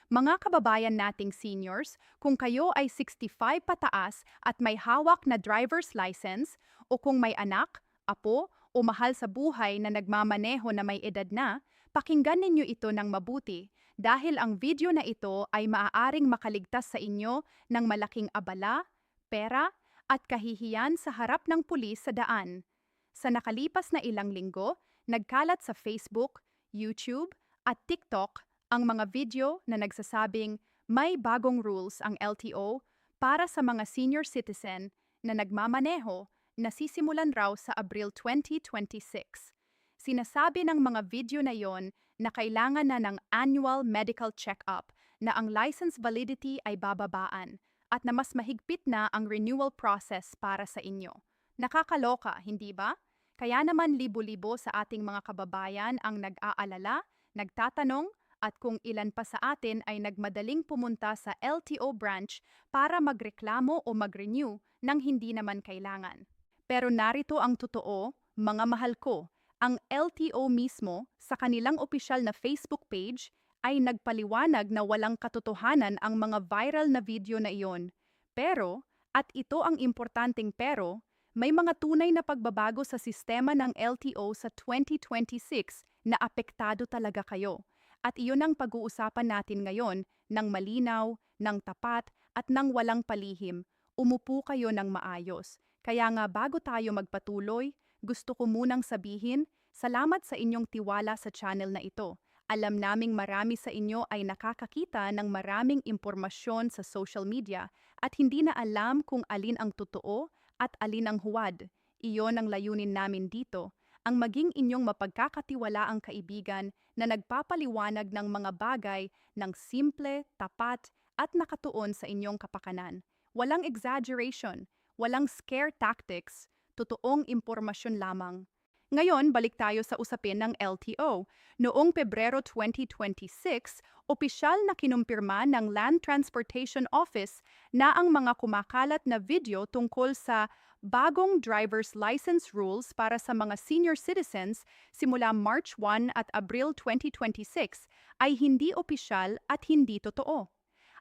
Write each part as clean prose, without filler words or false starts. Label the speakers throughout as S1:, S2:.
S1: Mga kababayan nating seniors, kung kayo ay 65 pataas at may hawak na driver's license o kung may anak, apo o mahal sa buhay na nagmamaneho na may edad na, pakinggan ninyo ito ng mabuti dahil ang video na ito ay maaaring makaligtas sa inyo ng malaking abala, pera at kahihiyan sa harap ng pulis sa daan. Sa nakalipas na ilang linggo, nagkalat sa Facebook, YouTube at TikTok ang mga video na nagsasabing may bagong rules ang LTO para sa mga senior citizen na nagmamaneho na sisimulan raw sa Abril 2026. Sinasabi ng mga video na yon na kailangan na ng annual medical check-up, na ang license validity ay bababaan, at na mas mahigpit na ang renewal process para sa inyo. Nakakaloka, hindi ba? Kaya naman libo-libo sa ating mga kababayan ang nag-aalala, nagtatanong, at kung ilan pa sa atin ay nagmadaling pumunta sa LTO branch para magreklamo o mag-renew nang hindi naman kailangan. Pero narito ang totoo, mga mahal ko, ang LTO mismo sa kanilang opisyal na Facebook page ay nagpaliwanag na walang katotohanan ang mga viral na video na iyon. Pero, at ito ang importanteng pero, may mga tunay na pagbabago sa sistema ng LTO sa 2026 na apektado talaga kayo. At iyon ang pag-uusapan natin ngayon ng malinaw, ng tapat at ng walang palihim. Umupo kayo ng maayos. Kaya nga bago tayo magpatuloy, gusto ko munang sabihin, salamat sa inyong tiwala sa channel na ito. Alam naming marami sa inyo ay nakakakita ng maraming impormasyon sa social media at hindi na alam kung alin ang totoo at alin ang huwad. Iyon ang layunin namin dito, ang maging inyong mapagkakatiwalaang kaibigan na nagpapaliwanag ng mga bagay ng simple, tapat at nakatuon sa inyong kapakanan. Walang exaggeration, walang scare tactics, totoong impormasyon lamang. Ngayon, balik tayo sa usapin ng LTO. Noong Pebrero 2026, opisyal na kinumpirma ng Land Transportation Office na ang mga kumakalat na video tungkol sa bagong driver's license rules para sa mga senior citizens simula March 1 at Abril 2026 ay hindi opisyal at hindi totoo.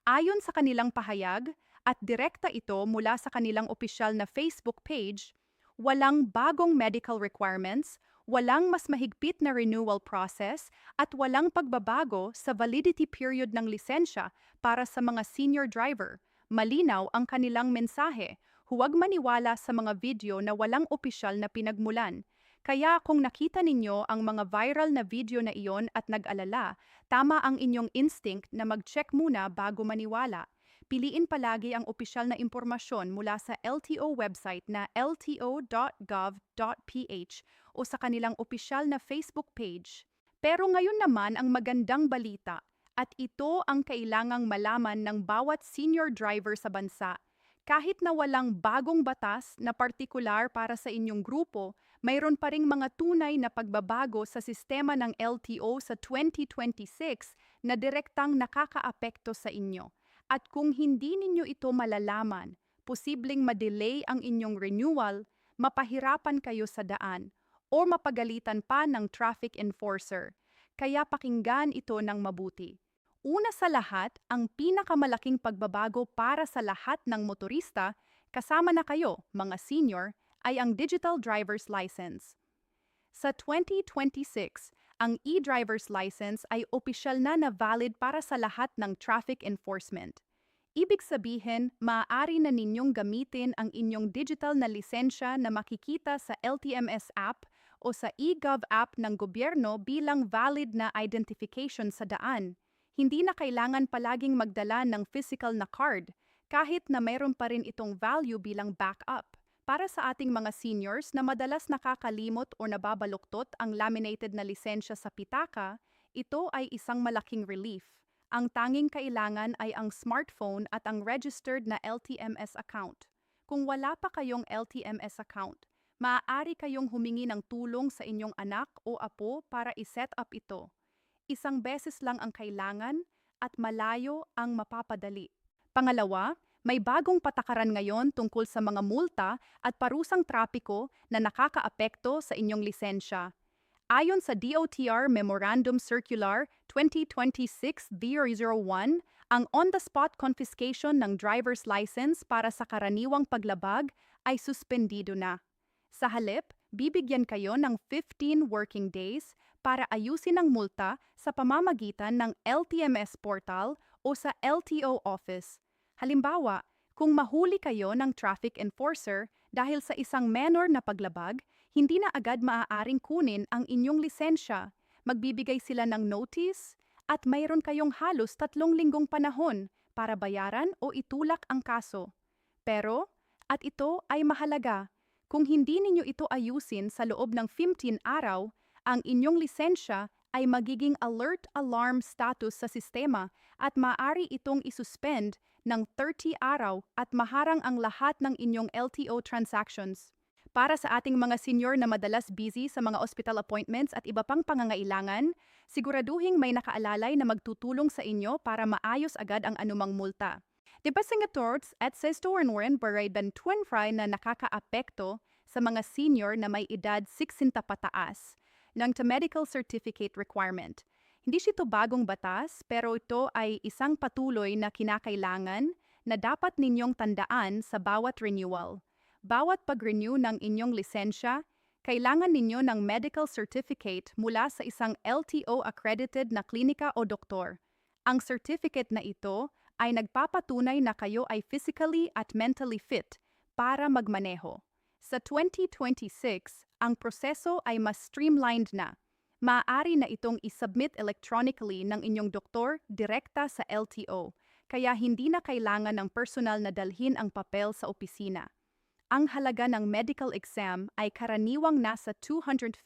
S1: Ayon sa kanilang pahayag, at direkta ito mula sa kanilang opisyal na Facebook page, walang bagong medical requirements, walang mas mahigpit na renewal process, at walang pagbabago sa validity period ng lisensya para sa mga senior driver. Malinaw ang kanilang mensahe, huwag maniwala sa mga video na walang opisyal na pinagmulan. Kaya kung nakita ninyo ang mga viral na video na iyon at nag-alala, tama ang inyong instinct na mag-check muna bago maniwala. Piliin palagi ang opisyal na impormasyon mula sa LTO website na lto.gov.ph o sa kanilang opisyal na Facebook page. Pero ngayon naman ang magandang balita, at ito ang kailangang malaman ng bawat senior driver sa bansa. Kahit na walang bagong batas na partikular para sa inyong grupo, mayroon pa ring mga tunay na pagbabago sa sistema ng LTO sa 2026 na direktang nakakaapekto sa inyo. At kung hindi ninyo ito malalaman, posibleng ma-delay ang inyong renewal, mapahirapan kayo sa daan, o mapagalitan pa ng traffic enforcer. Kaya pakinggan ito ng mabuti. Una sa lahat, ang pinakamalaking pagbabago para sa lahat ng motorista, kasama na kayo, mga senior, ay ang digital driver's license. Sa 2026, ang e-driver's license ay opisyal na valid para sa lahat ng traffic enforcement. Ibig sabihin, maaari na ninyong gamitin ang inyong digital na lisensya na makikita sa LTMS app o sa eGov app ng gobyerno bilang valid na identification sa daan. Hindi na kailangan palaging magdala ng physical na card, kahit na mayroon pa rin itong value bilang backup. Para sa ating mga seniors na madalas nakakalimot o nababaluktot ang laminated na lisensya sa pitaka, ito ay isang malaking relief. Ang tanging kailangan ay ang smartphone at ang registered na LTMS account. Kung wala pa kayong LTMS account, maaari kayong humingi ng tulong sa inyong anak o apo para i-set up ito. Isang beses lang ang kailangan at malayo ang mapapadali. Pangalawa, may bagong patakaran ngayon tungkol sa mga multa at parusang trapiko na nakakaapekto sa inyong lisensya. Ayon sa DOTR Memorandum Circular 2026-001, ang on-the-spot confiscation ng driver's license para sa karaniwang paglabag ay suspendido na. Sa halip, bibigyan kayo ng 15 working days para ayusin ang multa sa pamamagitan ng LTMS portal o sa LTO office. Halimbawa, kung mahuli kayo ng traffic enforcer dahil sa isang minor na paglabag, hindi na agad maaaring kunin ang inyong lisensya. Magbibigay sila ng notice at mayroon kayong halos 3 linggong panahon para bayaran o itulak ang kaso. Pero, at ito ay mahalaga, kung hindi ninyo ito ayusin sa loob ng 15 araw, ang inyong lisensya ay magiging alert alarm status sa sistema at maaari itong isuspend ng 30 araw at maharang ang lahat ng inyong LTO transactions. Para sa ating mga senior na madalas busy sa mga hospital appointments at iba pang pangangailangan, siguraduhing may nakaalalay na magtutulong sa inyo para maayos agad ang anumang multa. Di ba singatorts at sa storenwen barayban tuwenfry na nakakaapekto sa mga senior na may edad 60 pataas ng medical certificate requirement. Hindi ito bagong batas pero ito ay isang patuloy na kinakailangan na dapat ninyong tandaan sa bawat renewal. Bawat pag-renew ng inyong lisensya, kailangan ninyo ng medical certificate mula sa isang LTO-accredited na klinika o doktor. Ang certificate na ito ay nagpapatunay na kayo ay physically at mentally fit para magmaneho. Sa 2026, ang proseso ay mas streamlined na. Maaari na itong isubmit electronically ng inyong doktor direkta sa LTO, kaya hindi na kailangan ng personal na dalhin ang papel sa opisina. Ang halaga ng medical exam ay karaniwang nasa 250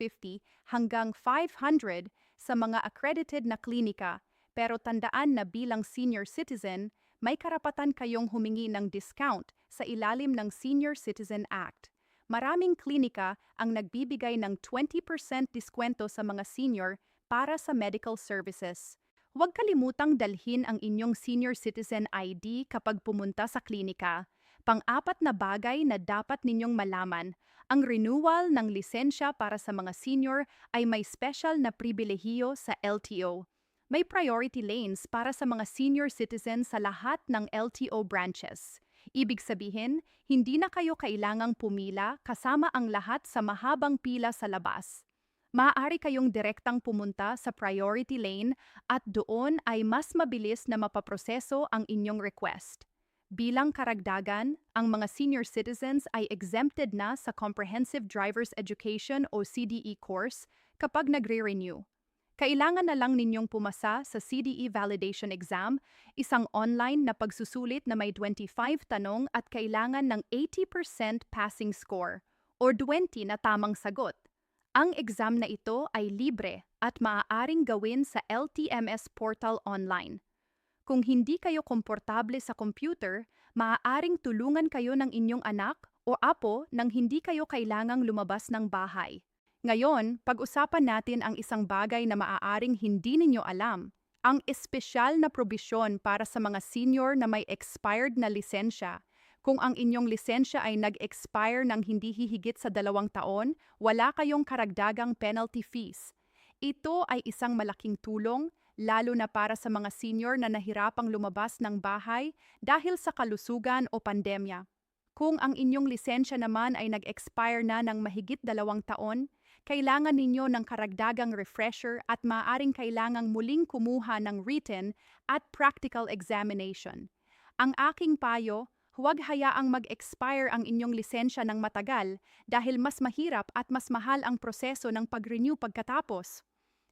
S1: hanggang 500 sa mga accredited na klinika, pero tandaan na bilang senior citizen, may karapatan kayong humingi ng discount sa ilalim ng Senior Citizen Act. Maraming klinika ang nagbibigay ng 20% diskwento sa mga senior para sa medical services. Huwag kalimutang dalhin ang inyong senior citizen ID kapag pumunta sa klinika. Pang-apat na bagay na dapat ninyong malaman, ang renewal ng lisensya para sa mga senior ay may special na pribilehiyo sa LTO. May priority lanes para sa mga senior citizens sa lahat ng LTO branches. Ibig sabihin, hindi na kayo kailangang pumila kasama ang lahat sa mahabang pila sa labas. Maaari kayong direktang pumunta sa priority lane at doon ay mas mabilis na mapaproseso ang inyong request. Bilang karagdagan, ang mga senior citizens ay exempted na sa Comprehensive Driver's Education o CDE course kapag nagre-renew. Kailangan na lang ninyong pumasa sa CDE Validation Exam, isang online na pagsusulit na may 25 tanong at kailangan ng 80% passing score or 20 na tamang sagot. Ang exam na ito ay libre at maaaring gawin sa LTMS portal online. Kung hindi kayo komportable sa computer, maaaring tulungan kayo ng inyong anak o apo nang hindi kayo kailangang lumabas ng bahay. Ngayon, pag-usapan natin ang isang bagay na maaaring hindi ninyo alam, ang espesyal na probisyon para sa mga senior na may expired na lisensya. Kung ang inyong lisensya ay nag-expire ng hindi hihigit sa 2 taon, wala kayong karagdagang penalty fees. Ito ay isang malaking tulong, lalo na para sa mga senior na nahirapang lumabas ng bahay dahil sa kalusugan o pandemya. Kung ang inyong lisensya naman ay nag-expire na ng mahigit 2 taon, kailangan ninyo ng karagdagang refresher at maaaring kailangang muling kumuha ng written at practical examination. Ang aking payo, huwag hayaang mag-expire ang inyong lisensya ng matagal dahil mas mahirap at mas mahal ang proseso ng pag-renew pagkatapos.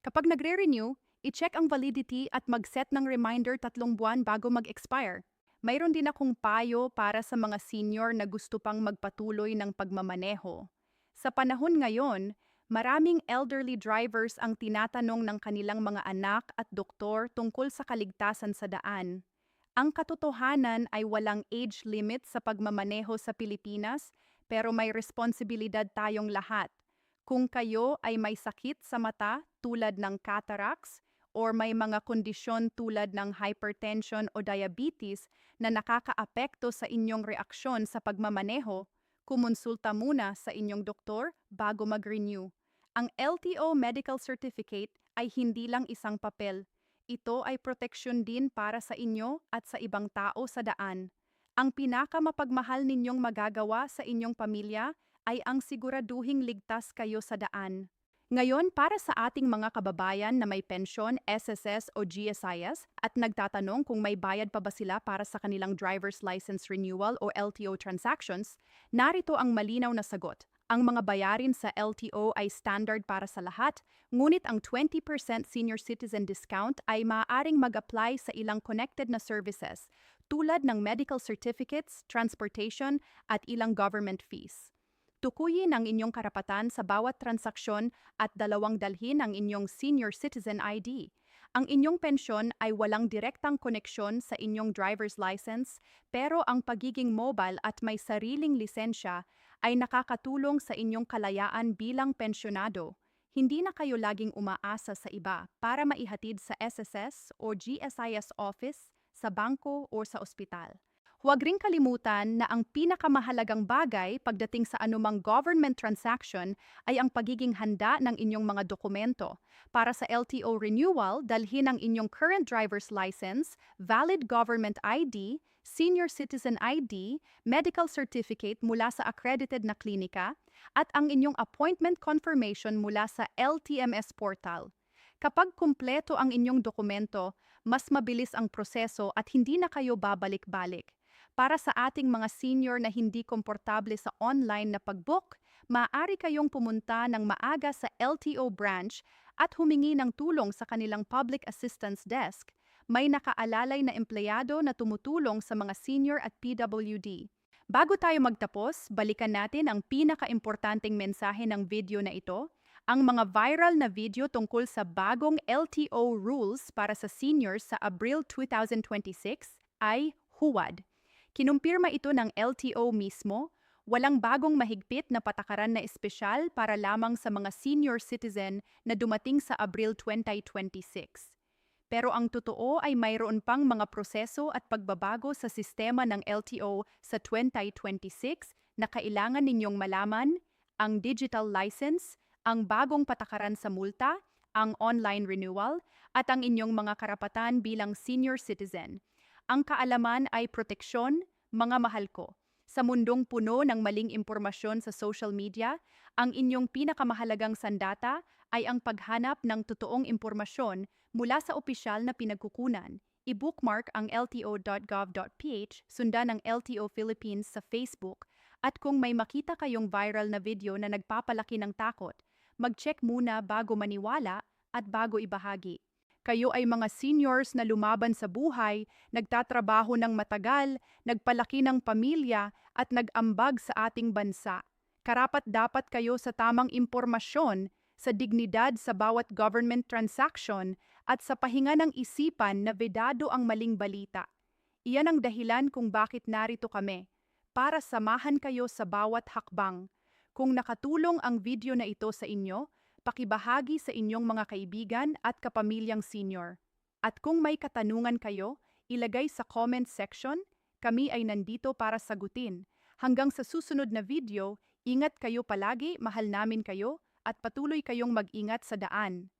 S1: Kapag nagre-renew, i-check ang validity at mag-set ng reminder 3 buwan bago mag-expire. Mayroon din akong payo para sa mga senior na gusto pang magpatuloy ng pagmamaneho. Sa panahon ngayon, maraming elderly drivers ang tinatanong ng kanilang mga anak at doktor tungkol sa kaligtasan sa daan. Ang katotohanan ay walang age limit sa pagmamaneho sa Pilipinas, pero may responsibilidad tayong lahat. Kung kayo ay may sakit sa mata tulad ng cataracts, or may mga kondisyon tulad ng hypertension o diabetes na nakakaapekto sa inyong reaksyon sa pagmamaneho, kumonsulta muna sa inyong doktor bago mag-renew. Ang LTO Medical Certificate ay hindi lang isang papel. Ito ay proteksyon din para sa inyo at sa ibang tao sa daan. Ang pinakamapagmahal ninyong magagawa sa inyong pamilya ay ang siguraduhing ligtas kayo sa daan. Ngayon, para sa ating mga kababayan na may pensyon, SSS o GSIS at nagtatanong kung may bayad pa ba sila para sa kanilang driver's license renewal o LTO transactions, narito ang malinaw na sagot. Ang mga bayarin sa LTO ay standard para sa lahat, ngunit ang 20% senior citizen discount ay maaaring mag-apply sa ilang connected na services tulad ng medical certificates, transportation at ilang government fees. Tukuyin ang inyong karapatan sa bawat transaksyon at dalawang dalhin ang inyong senior citizen ID. Ang inyong pensyon ay walang direktang koneksyon sa inyong driver's license, pero ang pagiging mobile at may sariling lisensya ay nakakatulong sa inyong kalayaan bilang pensyonado. Hindi na kayo laging umaasa sa iba para maihatid sa SSS o GSIS office, sa bangko o sa ospital. Huwag ring kalimutan na ang pinakamahalagang bagay pagdating sa anumang government transaction ay ang pagiging handa ng inyong mga dokumento. Para sa LTO renewal, dalhin ang inyong current driver's license, valid government ID, senior citizen ID, medical certificate mula sa accredited na klinika, at ang inyong appointment confirmation mula sa LTMS portal. Kapag kumpleto ang inyong dokumento, mas mabilis ang proseso at hindi na kayo babalik-balik. Para sa ating mga senior na hindi komportable sa online na pag-book, maaari kayong pumunta ng maaga sa LTO branch at humingi ng tulong sa kanilang public assistance desk. May nakaalalay na empleyado na tumutulong sa mga senior at PWD. Bago tayo magtapos, balikan natin ang pinaka-importanting mensahe ng video na ito. Ang mga viral na video tungkol sa bagong LTO rules para sa seniors sa Abril 2026 ay huwad. Kinumpirma ito ng LTO mismo, walang bagong mahigpit na patakaran na espesyal para lamang sa mga senior citizen na dumating sa Abril 2026. Pero ang totoo ay mayroon pang mga proseso at pagbabago sa sistema ng LTO sa 2026 na kailangan ninyong malaman: ang digital license, ang bagong patakaran sa multa, ang online renewal, at ang inyong mga karapatan bilang senior citizen. Ang kaalaman ay proteksyon, mga mahal ko. Sa mundong puno ng maling impormasyon sa social media, ang inyong pinakamahalagang sandata ay ang paghanap ng totoong impormasyon mula sa opisyal na pinagkukunan. I-bookmark ang lto.gov.ph, sundan ang LTO Philippines sa Facebook, at kung may makita kayong viral na video na nagpapalaki ng takot, mag-check muna bago maniwala at bago ibahagi. Kayo ay mga seniors na lumaban sa buhay, nagtatrabaho ng matagal, nagpalaki ng pamilya at nag-ambag sa ating bansa. Karapat-dapat kayo sa tamang impormasyon, sa dignidad sa bawat government transaction at sa pahinga ng isipan na vedado ang maling balita. Iyan ang dahilan kung bakit narito kami, para samahan kayo sa bawat hakbang. Kung nakatulong ang video na ito sa inyo, pakibahagi sa inyong mga kaibigan at kapamilyang senior. At kung may katanungan kayo, ilagay sa comment section, kami ay nandito para sagutin. Hanggang sa susunod na video, ingat kayo palagi, mahal namin kayo, at patuloy kayong mag-ingat sa daan.